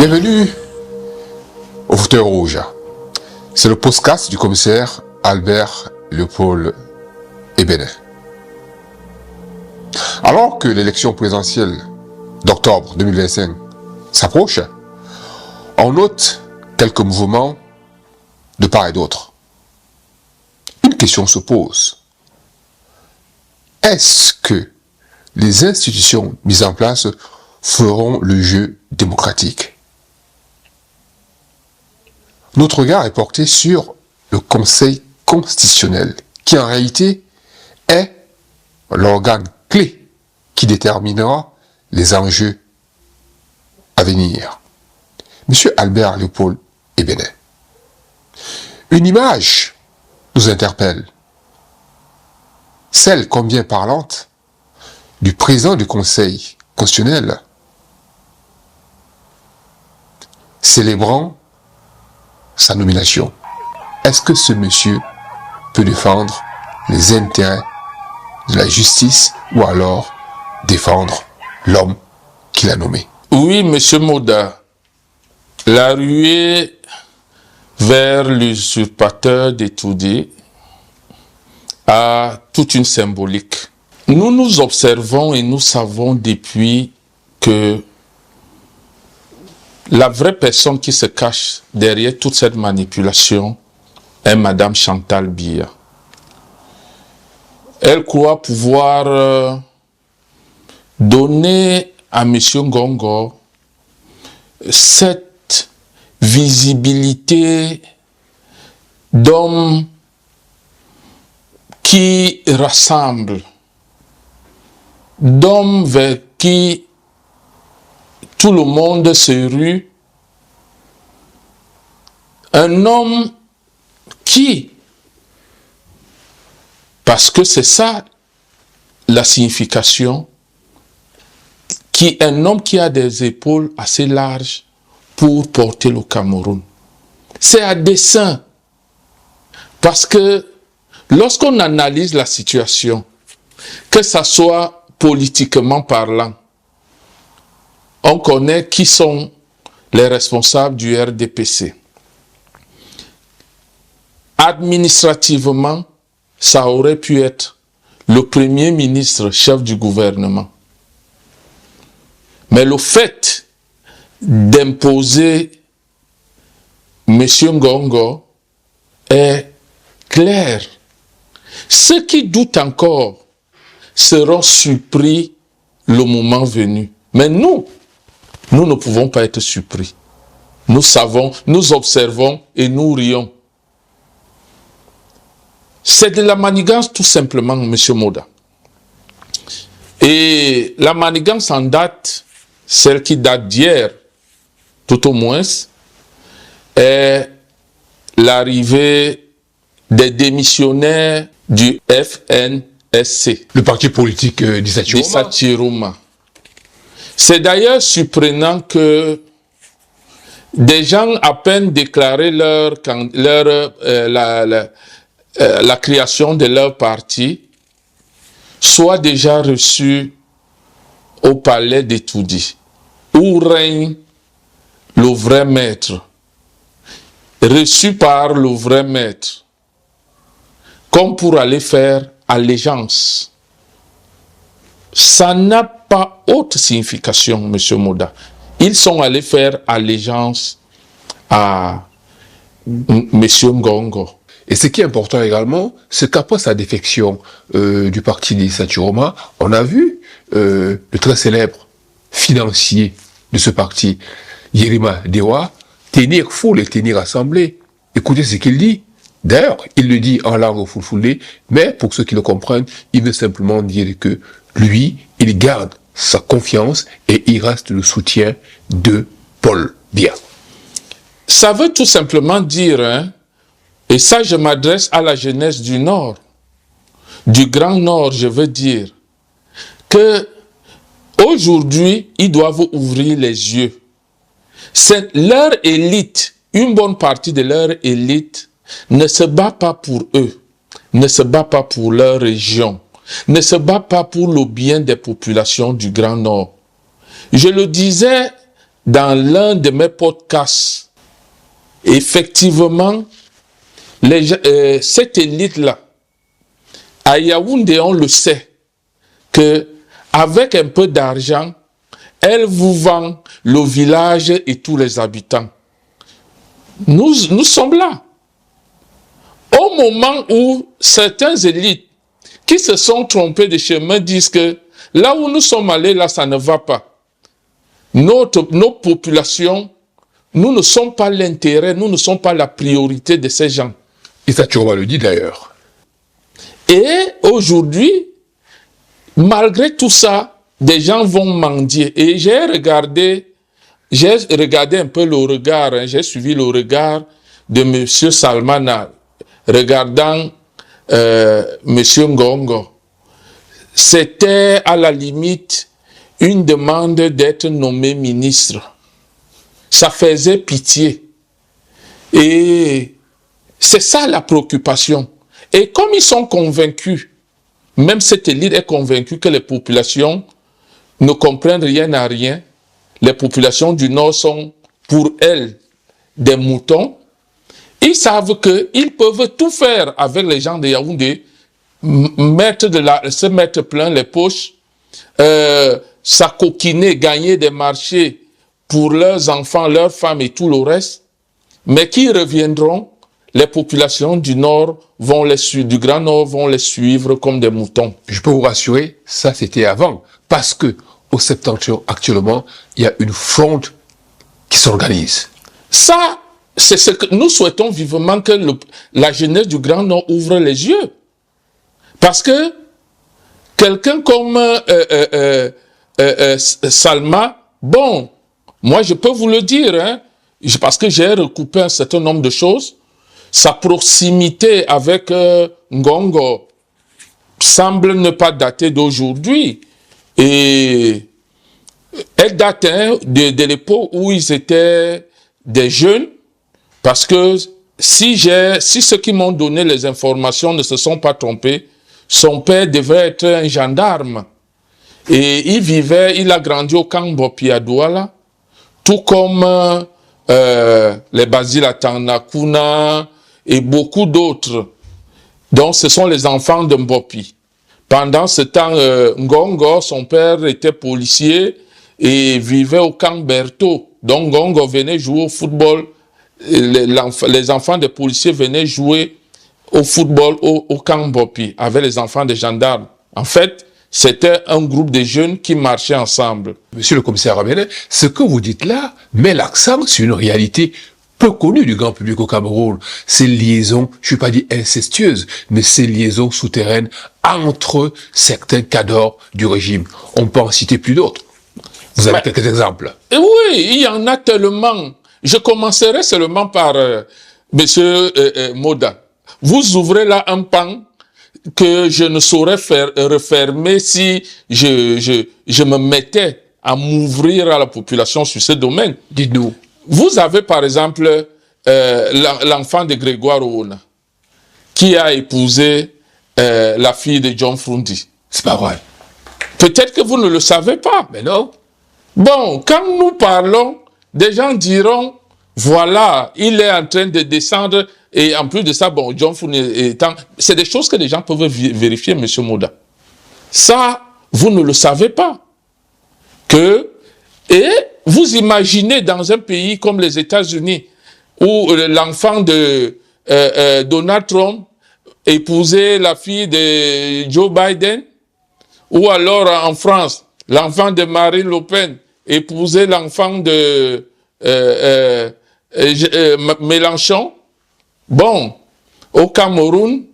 Bienvenue au fauteuil rouge. C'est le podcast du commissaire Albert Léopold Ébéné. Alors que l'élection présidentielle d'octobre 2025 s'approche, on note quelques mouvements de part et d'autre. Une question se pose. Est-ce que les institutions mises en place feront le jeu démocratique? Notre regard est porté sur le Conseil constitutionnel, qui en réalité est l'organe clé qui déterminera les enjeux à venir. Monsieur Albert Léopold Ébéné, une image nous interpelle, celle combien parlante du président du Conseil constitutionnel, célébrant sa nomination. Est-ce que ce monsieur peut défendre les intérêts de la justice ou alors défendre l'homme qu'il a nommé? Oui, monsieur Moda, la ruée vers l'usurpateur d'Etoudi a toute une symbolique. Nous nous observons et nous savons depuis que la vraie personne qui se cache derrière toute cette manipulation est Madame Chantal Biya. Elle croit pouvoir donner à Monsieur Ngongo cette visibilité d'homme qui rassemble, d'homme vers qui tout le monde se rue, un homme qui, parce que c'est ça la signification, qui est un homme qui a des épaules assez larges pour porter le Cameroun. C'est à dessein, parce que lorsqu'on analyse la situation, que ça soit politiquement parlant, on connaît qui sont les responsables du RDPC. Administrativement, ça aurait pu être le premier ministre, chef du gouvernement. Mais le fait d'imposer M. Ngongo est clair. Ceux qui doutent encore seront surpris le moment venu. Mais nous ne pouvons pas être surpris. Nous savons, nous observons et nous rions. C'est de la manigance tout simplement, M. Moda. Et la manigance en date, celle qui date d'hier, tout au moins, est l'arrivée des démissionnaires du FNSC. Le parti politique d'Issa Chiroma. C'est d'ailleurs surprenant que des gens à peine déclaré la création de leur parti soient déjà reçus au palais d'Etoudi, où règne le vrai maître, reçu par le vrai maître, comme pour aller faire allégeance. Ça n'a pas autre signification, M. Moda. Ils sont allés faire allégeance à M. Ngongo. Et ce qui est important également, c'est qu'après sa défection du parti d'Issa Chiroma, on a vu le très célèbre financier de ce parti, Yerima Dewa, tenir foule et tenir assemblée. Écoutez ce qu'il dit. D'ailleurs, il le dit en langue fulfulde, mais pour ceux qui le comprennent, il veut simplement dire que lui, il garde sa confiance et il reste le soutien de Paul Biya. Ça veut tout simplement dire, et ça je m'adresse à la jeunesse du Nord, du Grand Nord, je veux dire, que aujourd'hui, ils doivent ouvrir les yeux. C'est leur élite, une bonne partie de leur élite, ne se bat pas pour eux, ne se bat pas pour leur région, ne se bat pas pour le bien des populations du Grand Nord. Je le disais dans l'un de mes podcasts, effectivement, cette élite-là, à Yaoundé, on le sait, que avec un peu d'argent, elle vous vend le village et tous les habitants. Nous sommes là. Au moment où certains élites qui se sont trompés de chemin disent que là où nous sommes allés, là, ça ne va pas. Nos populations, nous ne sommes pas l'intérêt, nous ne sommes pas la priorité de ces gens. Issa Chiroma le dit d'ailleurs. Et aujourd'hui, malgré tout ça, des gens vont mendier. Et j'ai regardé un peu le regard, hein, j'ai suivi le regard de M. Salmana, regardant M. Ngongo. C'était à la limite une demande d'être nommé ministre. Ça faisait pitié. Et c'est ça la préoccupation. Et comme ils sont convaincus, même cette élite est convaincue que les populations ne comprennent rien à rien, les populations du Nord sont pour elles des moutons, ils savent qu'ils peuvent tout faire avec les gens de Yaoundé, se mettre plein les poches, s'acoquiner, gagner des marchés pour leurs enfants, leurs femmes et tout le reste, mais qui reviendront, les populations du Nord du Grand Nord vont les suivre comme des moutons. Je peux vous rassurer, ça c'était avant, parce que au Septentrion, actuellement, il y a une fronde qui s'organise. Ça, c'est ce que nous souhaitons vivement, que la jeunesse du Grand Nord ouvre les yeux. Parce que quelqu'un comme Salma, bon, moi je peux vous le dire, hein, parce que j'ai recoupé un certain nombre de choses, sa proximité avec Ngongo semble ne pas dater d'aujourd'hui. Et elle date de l'époque où ils étaient des jeunes, parce que si ceux qui m'ont donné les informations ne se sont pas trompés, son père devait être un gendarme. Et il a grandi au Kambopi à Douala, tout comme les Basile Atanakuna et beaucoup d'autres. Donc ce sont les enfants de Mbopi. Pendant ce temps, Ngongo, son père était policier et vivait au camp Berthaud. Donc Ngongo venait jouer au football. Les enfants des policiers venaient jouer au football au camp Mbopi avec les enfants des gendarmes. En fait, c'était un groupe de jeunes qui marchaient ensemble. Monsieur le commissaire Rabelais, ce que vous dites là met l'accent sur une réalité peu connue du grand public au Cameroun. Ces liaisons, je ne vais pas dire incestueuses, mais ces liaisons souterraines entre certains cadors du régime. On peut en citer plus d'autres. Vous avez quelques exemples? Oui, il y en a tellement. Je commencerai seulement par Monsieur Moda. Vous ouvrez là un pan que je ne saurais refermer si je me mettais à m'ouvrir à la population sur ce domaine. Dites-nous. Vous avez par exemple l'enfant de Grégoire Ouna, qui a épousé la fille de John Frundi. C'est pas vrai. Peut-être que vous ne le savez pas. Mais non. Bon, quand nous parlons, des gens diront, voilà, il est en train de descendre, et en plus de ça, bon, John Frundi étant... C'est des choses que les gens peuvent vérifier, M. Moda. Ça, vous ne le savez pas. Et vous imaginez dans un pays comme les États-Unis, où l'enfant de Donald Trump épousait la fille de Joe Biden, ou alors en France, l'enfant de Marine Le Pen épousait l'enfant de Mélenchon. Bon, au Cameroun,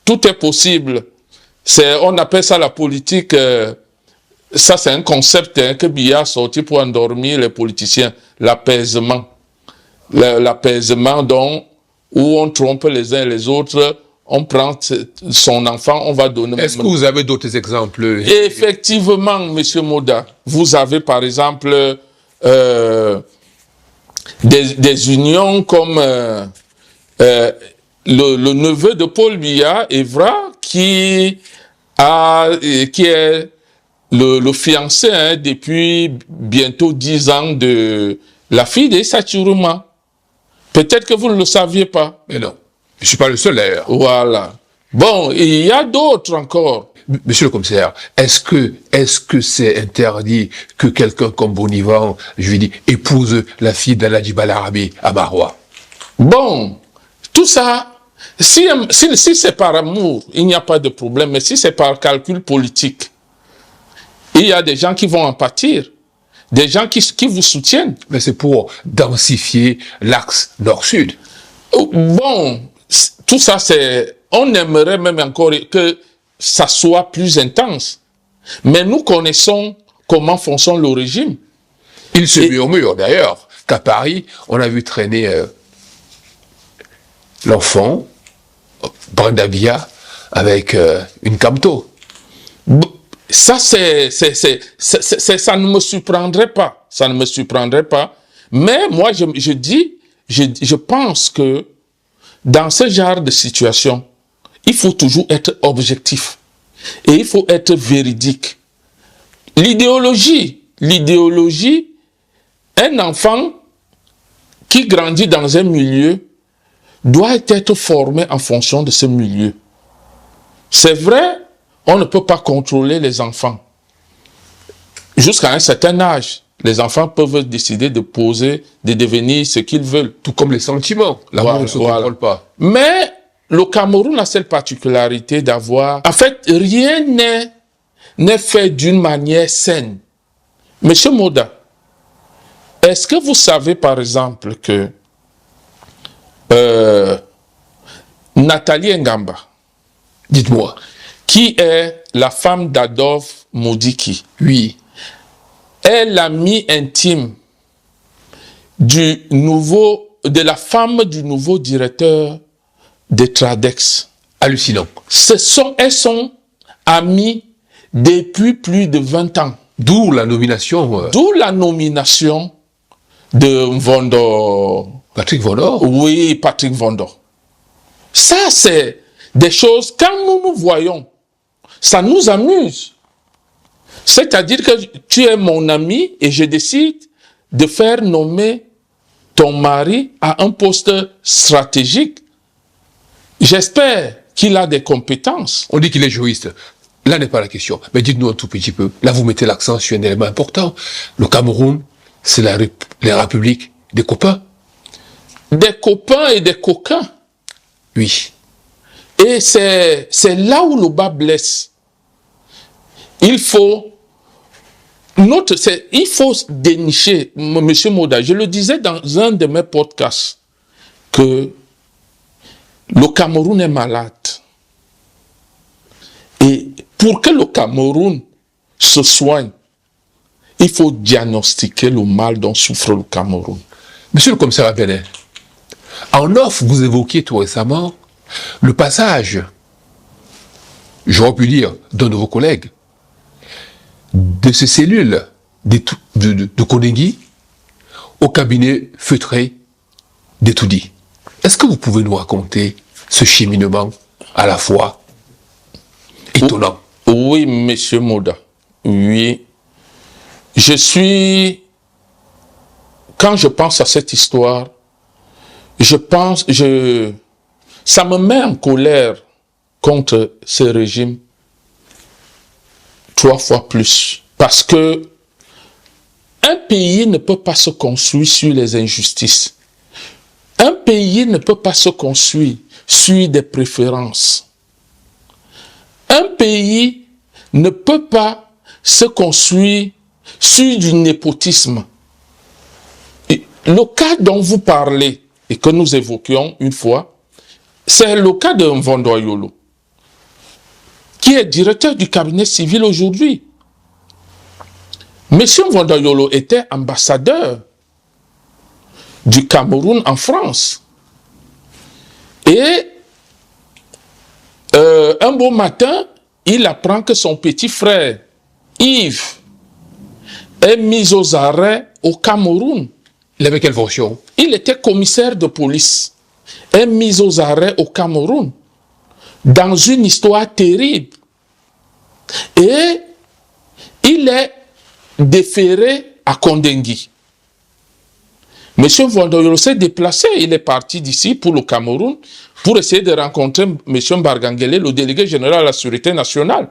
tout est possible. On appelle ça la politique... ça, c'est un concept que Biya a sorti pour endormir les politiciens. L'apaisement. L'apaisement où on trompe les uns et les autres. On prend son enfant, on va donner... Est-ce que vous avez d'autres exemples? Effectivement, M. Moda. Vous avez, par exemple, des unions comme le neveu de Paul Biya, Evra, qui est le fiancé hein, depuis bientôt 10 ans de la fille d'Issa Chiroma. Peut-être que vous ne le saviez pas. Mais non, je ne suis pas le seul d'ailleurs. Voilà. Bon, il y a d'autres encore. Monsieur le commissaire, est-ce que c'est interdit que quelqu'un comme Bonivan, je lui dis, épouse la fille d'Aladji Balarabe à Marois? Bon, tout ça, si c'est par amour, il n'y a pas de problème. Mais si c'est par calcul politique, il y a des gens qui vont en pâtir. Des gens qui vous soutiennent. Mais c'est pour densifier l'axe nord-sud. Bon, tout ça, c'est... On aimerait même encore que ça soit plus intense. Mais nous connaissons comment fonctionne le régime. Il se murmure d'ailleurs qu'à Paris, on a vu traîner l'enfant, Brenda Biya, avec une Camto. Ça, ça ne me surprendrait pas. Ça ne me surprendrait pas. Mais moi, je pense que dans ce genre de situation, il faut toujours être objectif. Et il faut être véridique. L'idéologie, un enfant qui grandit dans un milieu doit être formé en fonction de ce milieu. C'est vrai, on ne peut pas contrôler les enfants. Jusqu'à un certain âge, les enfants peuvent décider de poser, de devenir ce qu'ils veulent. Tout comme les sentiments. L'amour ne se contrôle pas. Mais le Cameroun a cette particularité d'avoir... En fait, rien n'est fait d'une manière saine. Monsieur Moda, est-ce que vous savez par exemple que Nathalie Ngamba, dites-moi, qui est la femme d'Adolphe Modiki, oui, est l'amie intime de la femme du nouveau directeur de Tradex. Hallucinant. Elles sont amies depuis plus de 20 ans. D'où la nomination. D'où la nomination de Mvondo. Patrick Vondor. Oui, Patrick Vondor. Ça, c'est des choses, quand nous voyons, ça nous amuse. C'est-à-dire que tu es mon ami et je décide de faire nommer ton mari à un poste stratégique. J'espère qu'il a des compétences. On dit qu'il est juriste. Là n'est pas la question. Mais dites-nous un tout petit peu. Là, vous mettez l'accent sur un élément important. Le Cameroun, c'est la république des copains. Des copains et des coquins. Oui. Et c'est là où le bas blesse. Il faut dénicher, Monsieur Moda, je le disais dans un de mes podcasts, que le Cameroun est malade. Et pour que le Cameroun se soigne, il faut diagnostiquer le mal dont souffre le Cameroun. Monsieur le commissaire Abdelé, en off, vous évoquiez tout récemment le passage, j'aurais pu dire, d'un de vos collègues, de ces cellules de Konegui au cabinet feutré d'Etoudi. Est-ce que vous pouvez nous raconter ce cheminement à la fois étonnant? Oui, monsieur Moda. Oui. Quand je pense à cette histoire, ça me met en colère contre ce régime 3 fois plus. Parce que un pays ne peut pas se construire sur les injustices. Un pays ne peut pas se construire sur des préférences. Un pays ne peut pas se construire sur du népotisme. Et le cas dont vous parlez et que nous évoquions une fois, c'est le cas de Mvondo Ayolo, qui est directeur du cabinet civil aujourd'hui. Monsieur Mvondo Ayolo était ambassadeur du Cameroun en France. Et un beau matin, il apprend que son petit frère, Yves, est mis aux arrêts au Cameroun. Il avait quelle fonction? Il était commissaire de police. Est mis aux arrêts au Cameroun. Dans une histoire terrible. Et il est déféré à Kondengui. M. Mvondayolo s'est déplacé, il est parti d'ici pour le Cameroun pour essayer de rencontrer M. Mbargangele, le délégué général à la Sûreté nationale.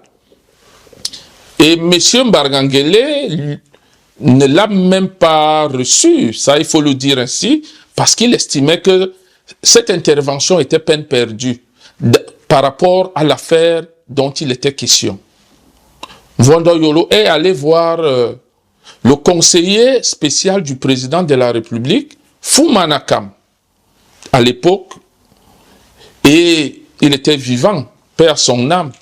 Et M. Mbargangele ne l'a même pas reçu, ça il faut le dire ainsi, parce qu'il estimait que cette intervention était peine perdue par rapport à l'affaire dont il était question. Mvondayolo est allé voir le conseiller spécial du président de la République, Foumanakam, à l'époque, et il était vivant, paix à son âme.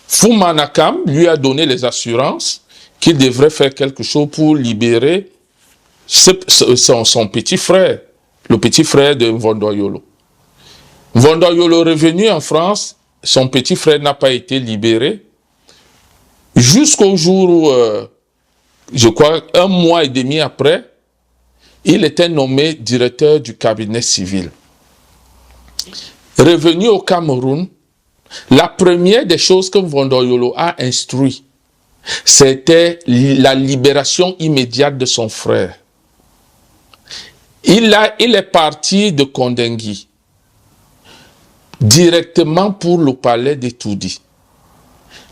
Foumanakam lui a donné les assurances qu'il devrait faire quelque chose pour libérer son petit frère, le petit frère de Mvondayolo. Mvondayolo est revenu en France, son petit frère n'a pas été libéré, jusqu'au jour où, je crois, 1 mois et demi après, il était nommé directeur du cabinet civil. Revenu au Cameroun, la première des choses que Mvondayolo a instruit, c'était la libération immédiate de son frère. Il est parti de Kondengui directement pour le palais de Toudi.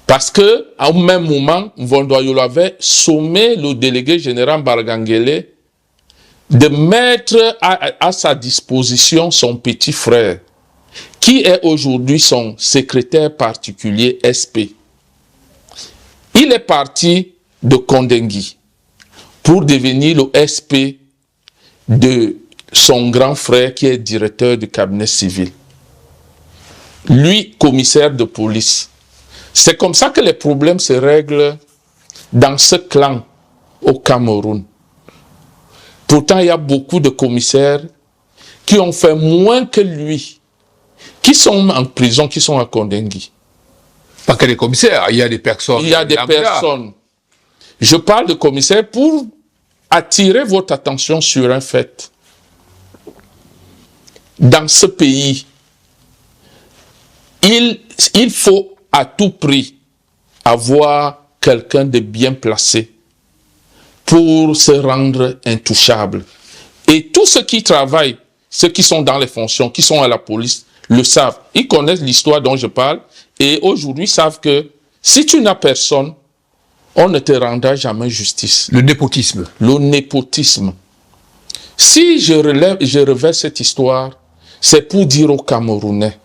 Parce que, au même moment, Mvondayolo avait sommé le délégué général Mbargangele de mettre à sa disposition son petit frère, qui est aujourd'hui son secrétaire particulier SP. Il est parti de Kondengui pour devenir le SP de son grand frère qui est directeur du cabinet civil. Lui, commissaire de police. C'est comme ça que les problèmes se règlent dans ce clan au Cameroun. Pourtant, il y a beaucoup de commissaires qui ont fait moins que lui, qui sont en prison, qui sont à Kondengui. Pas que les commissaires, il y a des personnes. Il y a des personnes. Je parle de commissaires pour attirer votre attention sur un fait. Dans ce pays, il faut à tout prix avoir quelqu'un de bien placé pour se rendre intouchable. Et tous ceux qui travaillent, ceux qui sont dans les fonctions, qui sont à la police, le savent. Ils connaissent l'histoire dont je parle et aujourd'hui savent que si tu n'as personne, on ne te rendra jamais justice. Le népotisme. Le népotisme. Si je revers cette histoire, c'est pour dire aux Camerounais,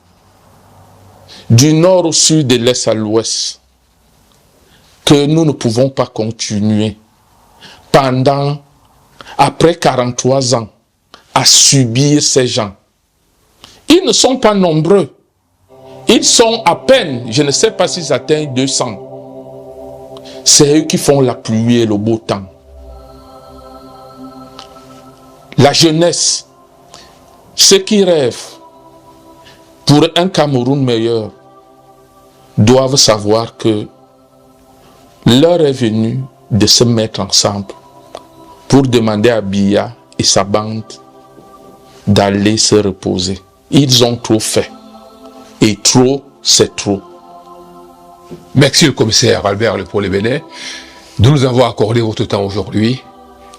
du nord au sud, de l'est à l'ouest, que nous ne pouvons pas continuer après 43 ans, à subir ces gens. Ils ne sont pas nombreux. Ils sont à peine, je ne sais pas s'ils atteignent 200. C'est eux qui font la pluie et le beau temps. La jeunesse, ceux qui rêvent pour un Cameroun meilleur, doivent savoir que l'heure est venue de se mettre ensemble pour demander à Biya et sa bande d'aller se reposer. Ils ont trop fait. Et trop, c'est trop. Merci le commissaire Albert Lepaulé-Bénet de nous avoir accordé votre temps aujourd'hui.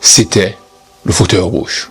C'était le fauteuil rouge.